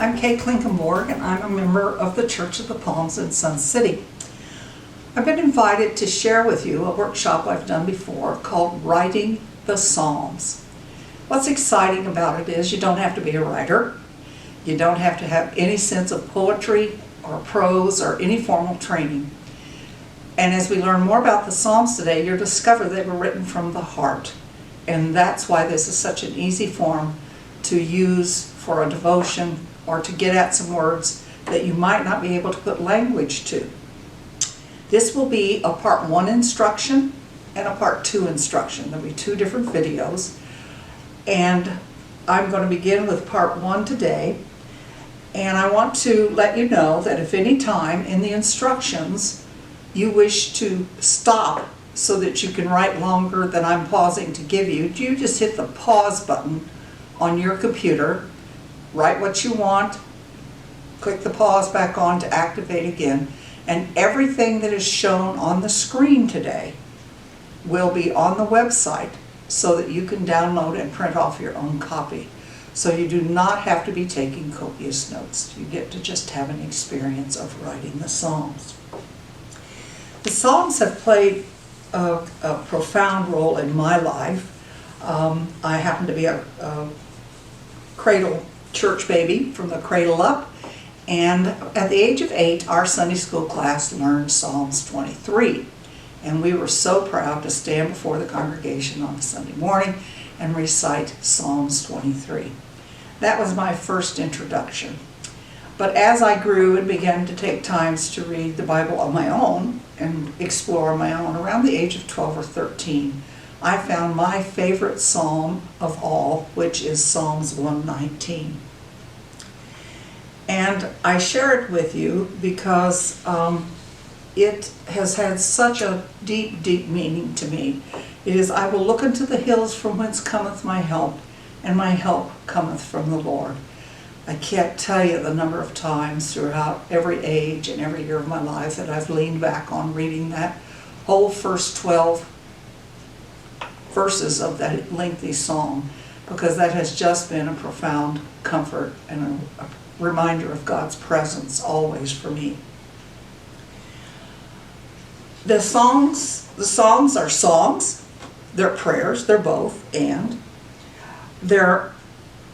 I'm Kay Klinkenborg, and I'm a member of the Church of the Palms in Sun City. I've been invited to share with you a workshop I've done before called Writing the Psalms. What's exciting about it is you don't have to be a writer. You don't have to have any sense of poetry or prose or any formal training. And as we learn more about the Psalms today, you'll discover they were written from the heart. And that's why this is such an easy form to use for a devotion or to get at some words that you might not be able to put language to. This will be a part 1 instruction and a part 2 instruction. There'll be 2 different videos. And I'm going to begin with part 1 today. And I want to let you know that if any time in the instructions you wish to stop so that you can write longer than I'm pausing to give you, you just hit the pause button on your computer, write what you want, click the pause back on to activate again, and everything that is shown on the screen today will be on the website so that you can download and print off your own copy. So you do not have to be taking copious notes. You get to just have an experience of writing the Psalms. The Psalms have played a profound role in my life. I happen to be a cradle church baby from the cradle up, and at the age of 8 our Sunday school class learned Psalms 23, and we were so proud to stand before the congregation on a Sunday morning and recite Psalms 23. That was my first introduction. But as I grew and began to take times to read the Bible on my own and explore on my own, around the age of 12 or 13, I found my favorite psalm of all, which is Psalms 119. And I share it with you because it has had such a deep, deep meaning to me. It is, I will look into the hills from whence cometh my help, and my help cometh from the Lord. I can't tell you the number of times throughout every age and every year of my life that I've leaned back on reading that whole first 12 verses of that lengthy psalm, because that has just been a profound comfort and a reminder of God's presence always for me. The Psalms are songs, they're prayers, they're both, and they're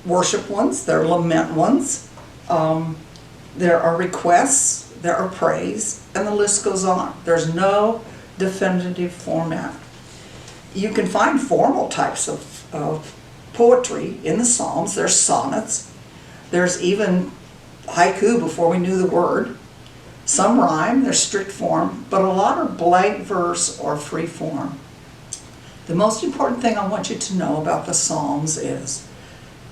worship ones, they're lament ones, there are requests, there are praise, and the list goes on. There's no definitive format. You can find formal types of poetry in the Psalms. There's sonnets, there's even haiku before we knew the word. Some rhyme, they're strict form, but a lot are blank verse or free form. The most important thing I want you to know about the Psalms is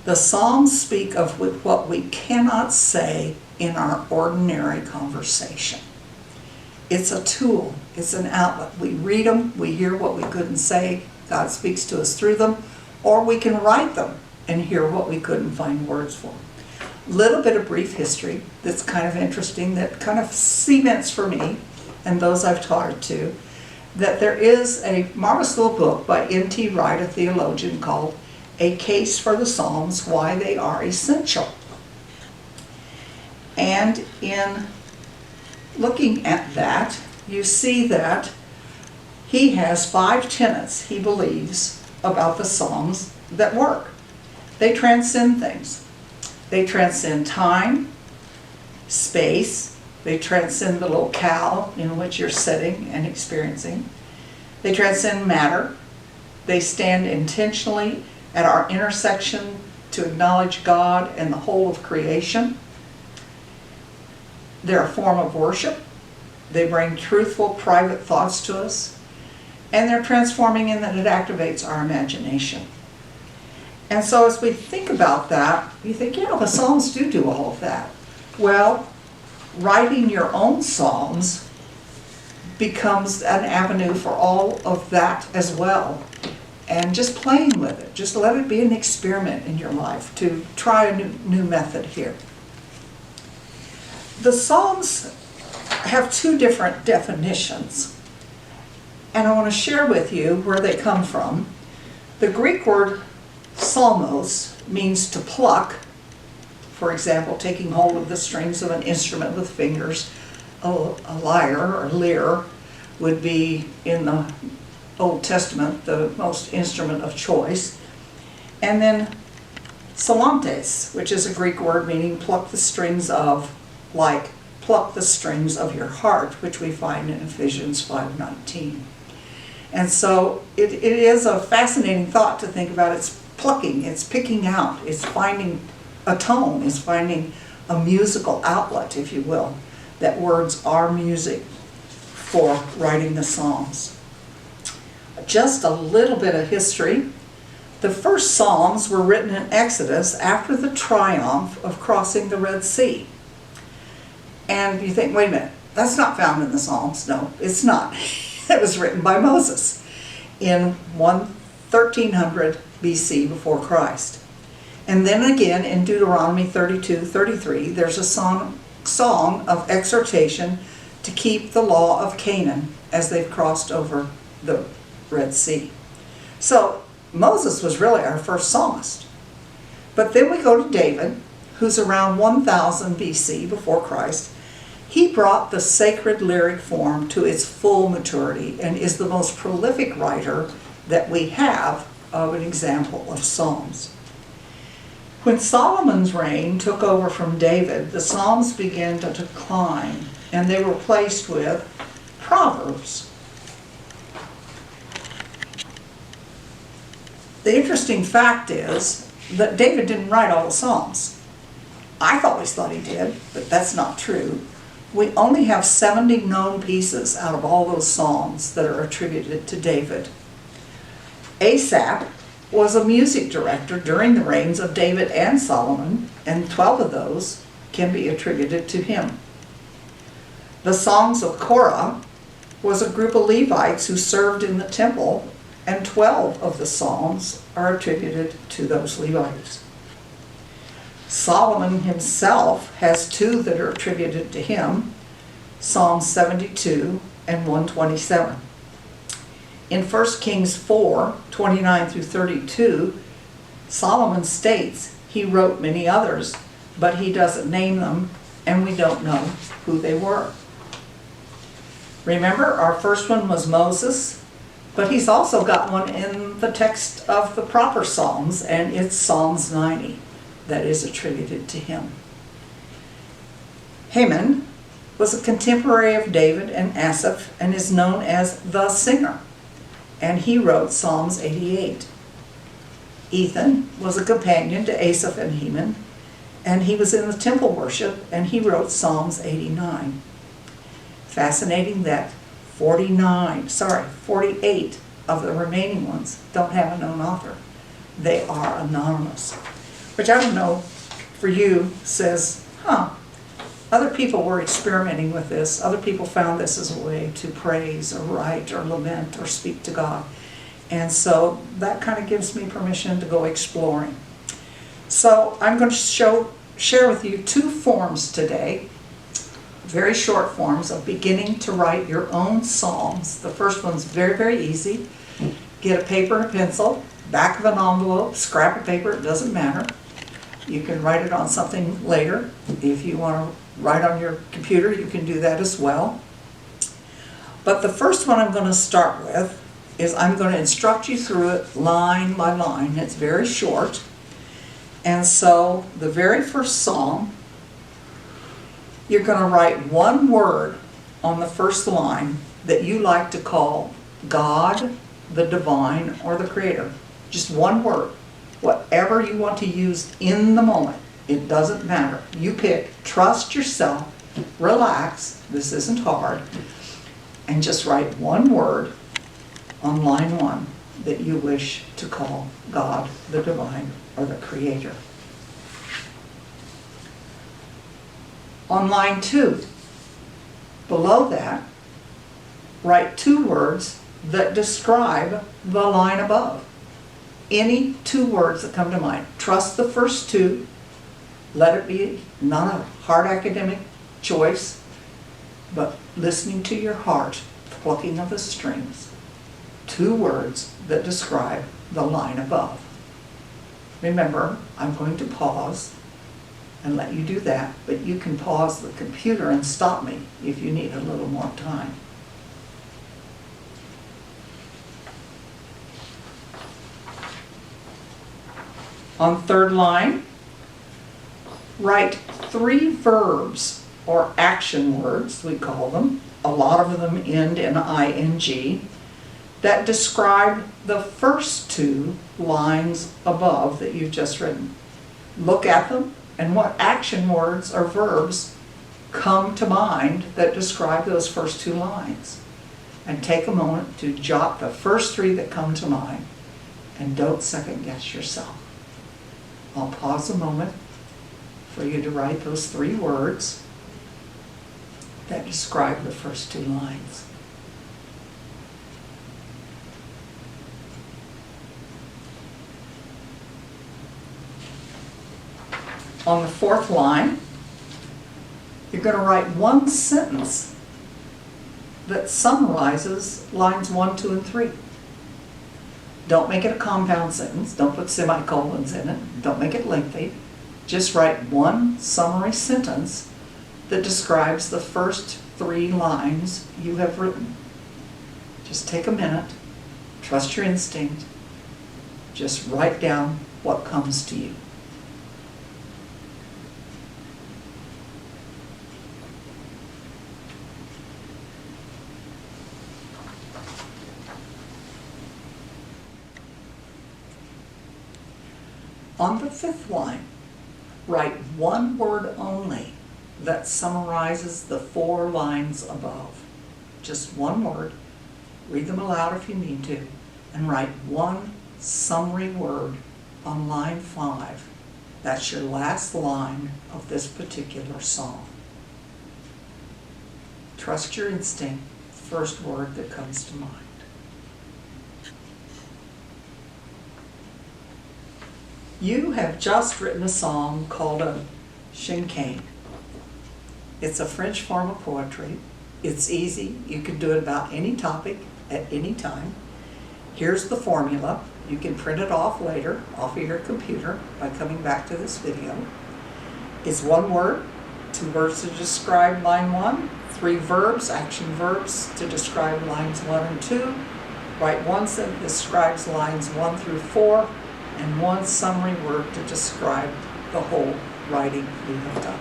the Psalms speak of what we cannot say in our ordinary conversation. It's a tool, it's an outlet. We read them, we hear what we couldn't say, God speaks to us through them, or we can write them and hear what we couldn't find words for. Little bit of brief history that's kind of interesting, that kind of cements for me, and those I've taught it to, that there is a marvelous little book by N.T. Wright, a theologian, called A Case for the Psalms, Why They Are Essential. And in looking at that, you see that he has 5 tenets he believes about the Psalms that work. They transcend things. They transcend time, space, they transcend the locale in which you're sitting and experiencing. They transcend matter. They stand intentionally at our intersection to acknowledge God and the whole of creation. They're a form of worship. They bring truthful, private thoughts to us. And they're transforming in that it activates our imagination. And so as we think about that, you think, yeah, the Psalms do all of that. Well, writing your own Psalms becomes an avenue for all of that as well. And just playing with it, just let it be an experiment in your life to try a new method here. The Psalms have 2 different definitions, and I want to share with you where they come from. The Greek word psalmos means to pluck For example, taking hold of the strings of an instrument with fingers. A lyre or lyre would be in the Old Testament the most instrument of choice. And then psalantes, which is a Greek word meaning pluck the strings of, like pluck the strings of your heart, which we find in Ephesians 5:19. And so it is a fascinating thought to think about. It's plucking, it's picking out, it's finding a tone, it's finding a musical outlet, if you will, that words are music for writing the Psalms. Just a little bit of history. The first Psalms were written in Exodus after the triumph of crossing the Red Sea. And you think, wait a minute, that's not found in the Psalms. No, it's not. It was written by Moses in 1300 BC before Christ. And then again in Deuteronomy 32:33, there's a song of exhortation to keep the law of Canaan as they've crossed over the Red Sea. So Moses was really our first psalmist. But then we go to David, who's around 1000 BC before Christ. He brought the sacred lyric form to its full maturity and is the most prolific writer that we have of an example of Psalms. When Solomon's reign took over from David, the Psalms began to decline and they were replaced with Proverbs. The interesting fact is that David didn't write all the Psalms. I've always thought he did, but that's not true. We only have 70 known pieces out of all those Psalms that are attributed to David. Asaph was a music director during the reigns of David and Solomon, and 12 of those can be attributed to him. The Songs of Korah was a group of Levites who served in the temple, and 12 of the Psalms are attributed to those Levites. Solomon himself has 2 that are attributed to him, Psalm 72 and 127. In 1 Kings 4:29 through 32, Solomon states he wrote many others, but he doesn't name them, and we don't know who they were. Remember, our first one was Moses, but he's also got one in the text of the proper Psalms, and it's Psalms 90 that is attributed to him. Heman was a contemporary of David and Asaph and is known as the singer, and he wrote Psalms 88. Ethan was a companion to Asaph and Heman, and he was in the temple worship, and he wrote Psalms 89. Fascinating that 48 of the remaining ones don't have a known author. They are anonymous. Which I don't know, for you, says, other people were experimenting with this. Other people found this as a way to praise or write or lament or speak to God. And so that kind of gives me permission to go exploring. So I'm going to share with you 2 forms today, very short forms of beginning to write your own psalms. The first one's very, very easy. Get a paper and a pencil, back of an envelope, scrap of paper, it doesn't matter. You can write it on something later. If you want to write on your computer, you can do that as well. But the first one I'm going to start with is I'm going to instruct you through it line by line. It's very short. And so the very first psalm, you're going to write one word on the first line that you like to call God, the divine, or the creator. Just one word. Whatever you want to use in the moment. It doesn't matter. You pick. Trust yourself. Relax. This isn't hard. And just write one word on line 1 that you wish to call God, the divine, or the creator. On line 2, below that, write 2 words that describe the line above. Any 2 words that come to mind. Trust the first 2. Let it be not a hard academic choice, but listening to your heart, plucking of the strings. 2 words that describe the line above. Remember, I'm going to pause and let you do that, but you can pause the computer and stop me if you need a little more time. On third line, write 3 verbs or action words, we call them. A lot of them end in ing, that describe the first 2 lines above that you've just written. Look at them, and what action words or verbs come to mind that describe those first 2 lines. And take a moment to jot the first 3 that come to mind, and don't second guess yourself. I'll pause a moment for you to write those 3 words that describe the first 2 lines. On the 4th line, you're going to write 1 sentence that summarizes lines 1, 2, and 3. Don't make it a compound sentence. Don't put semicolons in it. Don't make it lengthy. Just write 1 summary sentence that describes the first 3 lines you have written. Just take a minute. Trust your instinct. Just write down what comes to you. On the 5th line, write 1 word only that summarizes the 4 lines above. Just 1 word. Read them aloud if you need to, and write 1 summary word on line 5. That's your last line of this particular song. Trust your instinct, first word that comes to mind. You have just written a song called a chinquin. It's a French form of poetry. It's easy. You can do it about any topic at any time. Here's the formula. You can print it off later off of your computer by coming back to this video. It's 1 word, 2 words to describe line 1, 3 verbs, action verbs to describe lines 1 and 2. Write 1 sentence that describes lines 1 through 4, and 1 summary word to describe the whole writing you have done.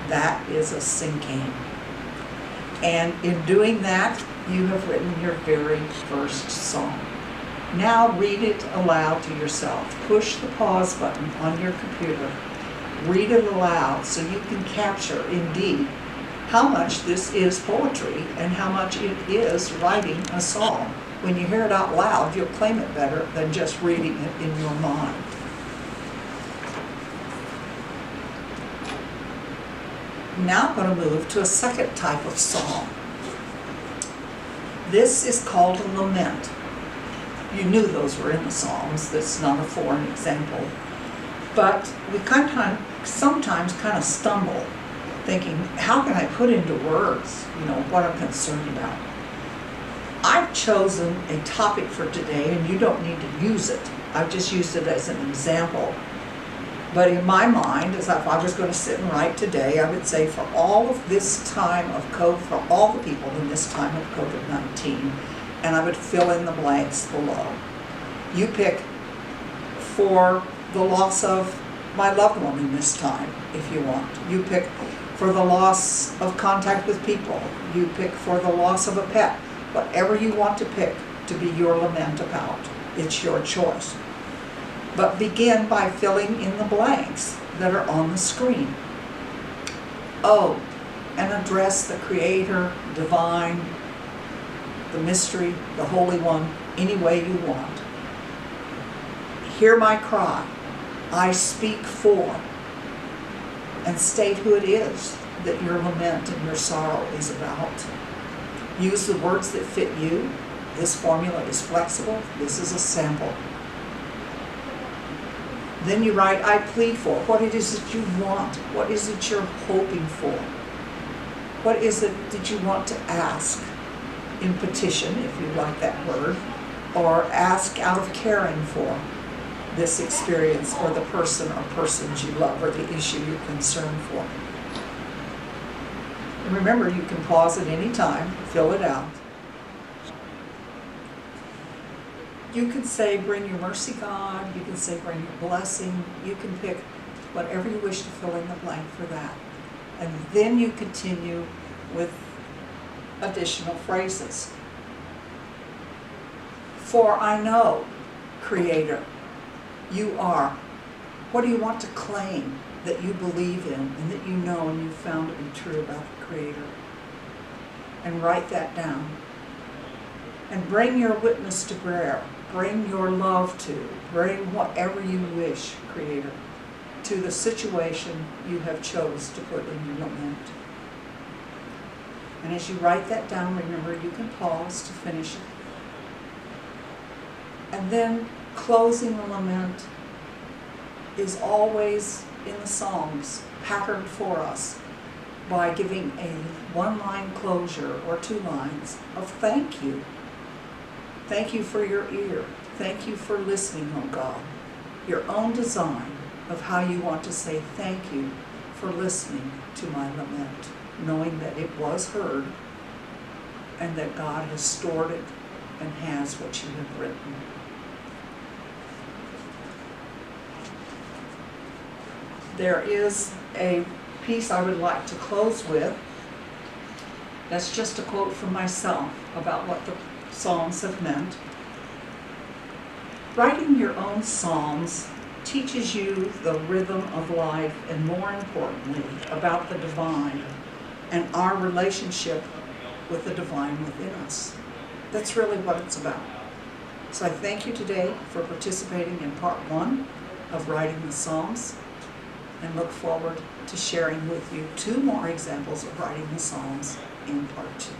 That is a chinquin. And in doing that, you have written your very first song. Now read it aloud to yourself. Push the pause button on your computer. Read it aloud so you can capture, indeed, how much this is poetry and how much it is writing a song. When you hear it out loud, you'll claim it better than just reading it in your mind. Now I'm going to move to a second type of song. This is called a lament. You knew those were in the Psalms. That's not a foreign example. But we sometimes kind of stumble thinking, how can I put into words, what I'm concerned about? I've chosen a topic for today, and you don't need to use it. I've just used it as an example. But in my mind, as if I was going to sit and write today, I would say for all of this time of COVID, for all the people in this time of COVID-19, and I would fill in the blanks below. You pick for the loss of my loved one in this time, if you want. You pick for the loss of contact with people. You pick for the loss of a pet. Whatever you want to pick to be your lament about, it's your choice. But begin by filling in the blanks that are on the screen. Oh, and address the Creator, Divine, the Mystery, the Holy One, any way you want. Hear my cry. I speak for. And state who it is that your lament and your sorrow is about. Use the words that fit you. This formula is flexible. This is a sample. Then you write, I plead for. What it is that you want. What is it you're hoping for? What is it that you want to ask in petition, if you like that word, or ask out of caring for? this experience or the person or persons you love or the issue you're concerned for. And remember, you can pause at any time, fill it out. You can say, bring your mercy, God. You can say, bring your blessing. You can pick whatever you wish to fill in the blank for that. And then you continue with additional phrases. For I know, Creator, you are. What do you want to claim that you believe in and that you know and you've found to be true about the Creator? And write that down. And bring your witness to bear. Bring your love to. Bring whatever you wish, Creator, to the situation you have chose to put in your lament. And as you write that down, remember, you can pause to finish it. And then closing the lament is always in the Psalms patterned for us by giving a one-line closure or 2 lines of thank you. Thank you for your ear. Thank you for listening, oh God. Your own design of how you want to say thank you for listening to my lament, knowing that it was heard and that God has stored it and has what you have written. There is a piece I would like to close with. That's just a quote from myself about what the Psalms have meant. Writing your own Psalms teaches you the rhythm of life and, more importantly, about the divine and our relationship with the divine within us. That's really what it's about. So I thank you today for participating in part 1 of Writing the Psalms, and look forward to sharing with you 2 more examples of writing the Psalms in part 2.